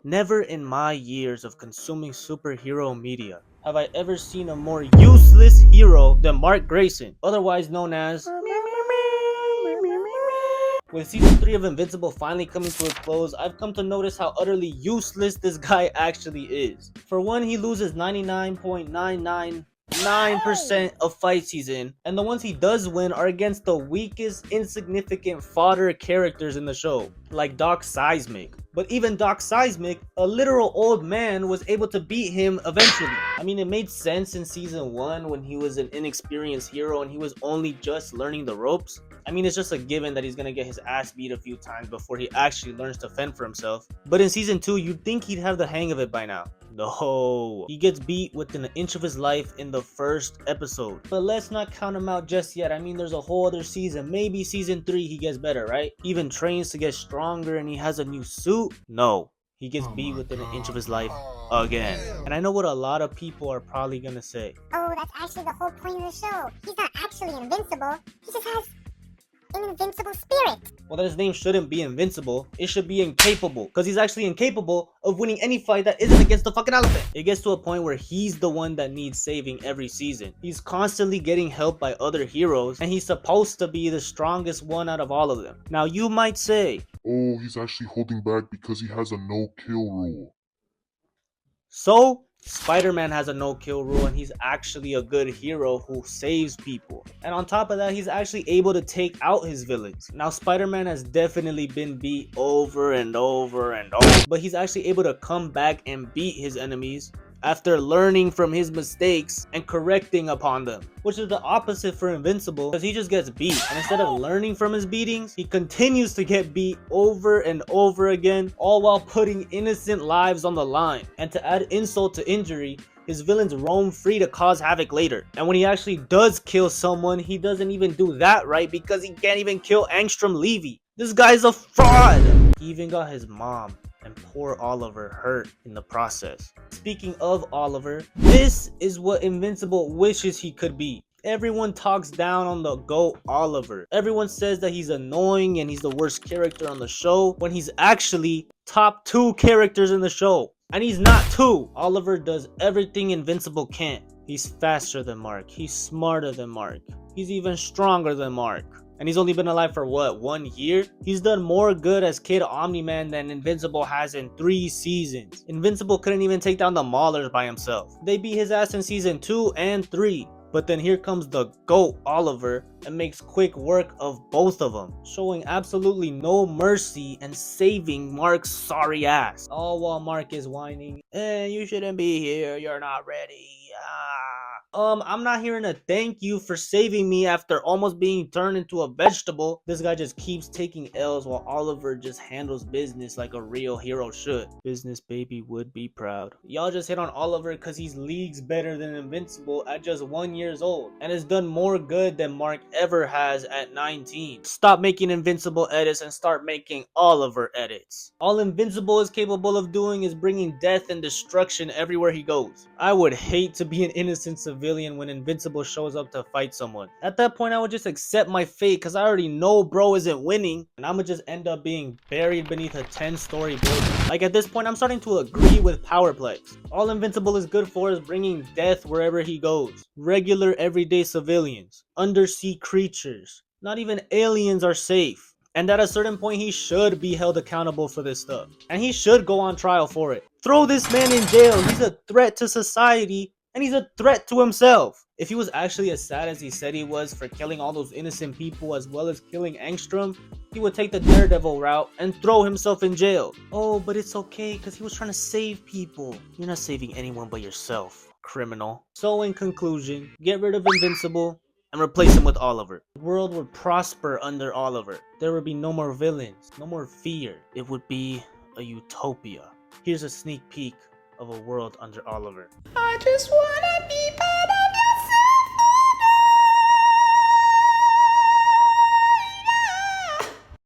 Never in my years of consuming superhero media have I ever seen a more useless hero than Mark Grayson, otherwise known as... With season 3 of Invincible finally coming to a close, I've come to notice how utterly useless this guy actually is. For one, he loses 99.999% of fights he's in, and the ones he does win are against the weakest, insignificant fodder characters in the show, like Doc Seismic. But even Doc Seismic, a literal old man, was able to beat him eventually. I mean, it made sense in season 1 when he was an inexperienced hero and he was only just learning the ropes. I mean, it's just a given that he's gonna get his ass beat a few times before he actually learns to fend for himself. But in season 2, you'd think he'd have the hang of it by now. No, he gets beat within an inch of his life in the first episode. But let's not count him out just yet. I mean, there's a whole other season. Maybe season 3 he gets better, right? He even trains to get stronger and he has a new suit. No, he gets beat within an inch of his life again. And I know what a lot of people are probably gonna say. Oh, that's actually the whole point of the show. He's not actually invincible. He just has an invincible spirit. Well, then his name shouldn't be Invincible. It should be Incapable, because he's actually incapable of winning any fight that isn't against the fucking elephant. It gets to a point where he's the one that needs saving every season. He's constantly getting help by other heroes, and he's supposed to be the strongest one out of all of them. Now, you might say, oh, he's actually holding back because he has a no-kill rule. so Spider-Man has a no-kill rule and he's actually a good hero who saves people. And on top of that, he's actually able to take out his villains. Now, Spider-Man has definitely been beat over and over and over, but he's actually able to come back and beat his enemies after learning from his mistakes and correcting upon them, which is the opposite for Invincible, because he just gets beat, and instead of learning from his beatings, he continues to get beat over and over again, all while putting innocent lives on the line. And to add insult to injury, his villains roam free to cause havoc later. And when he actually does kill someone, he doesn't even do that right, because he can't even kill Angstrom Levy. This guy's a fraud! He even got his mom and poor Oliver hurt in the process. Speaking of Oliver, this is what Invincible wishes he could be. Everyone talks down on the GOAT Oliver. Everyone says that he's annoying and he's the worst character on the show, when he's actually top 2 characters in the show. And he's not 2. Oliver does everything Invincible can't. He's faster than Mark. He's smarter than Mark. He's even stronger than Mark. And he's only been alive for what, 1 year? He's done more good as Kid Omni-Man than Invincible has in 3 seasons. Invincible couldn't even take down the Maulers by himself. They beat his ass in season 2 and 3. But then here comes the GOAT Oliver and makes quick work of both of them, showing absolutely no mercy and saving Mark's sorry ass. All while Mark is whining, you shouldn't be here, you're not ready. I'm not hearing a thank you for saving me after almost being turned into a vegetable. This guy just keeps taking L's while Oliver just handles business like a real hero should. Business baby would be proud. Y'all just hit on Oliver because he's leagues better than Invincible at just 1 year old and has done more good than Mark ever has at 19. Stop making Invincible edits and start making Oliver edits. All Invincible is capable of doing is bringing death and destruction everywhere he goes. I would hate to be an innocent civilian when Invincible shows up to fight someone. At that point, I would just accept my fate because I already know bro isn't winning, and I'ma just end up being buried beneath a 10-story building. Like, at this point, I'm starting to agree with Powerplex. All Invincible is good for is bringing death wherever he goes. Regular everyday civilians, undersea creatures, not even aliens are safe. And at a certain point, he should be held accountable for this stuff. And he should go on trial for it. Throw this man in jail. He's a threat to society. And he's a threat to himself. If he was actually as sad as he said he was for killing all those innocent people as well as killing Angstrom, he would take the Daredevil route and throw himself in jail. Oh, but it's okay because he was trying to save people. You're not saving anyone but yourself, criminal. So in conclusion, get rid of Invincible and replace him with Oliver. The world would prosper under Oliver. There would be no more villains, no more fear. It would be a utopia. Here's a sneak peek of a world under Oliver. I just wanna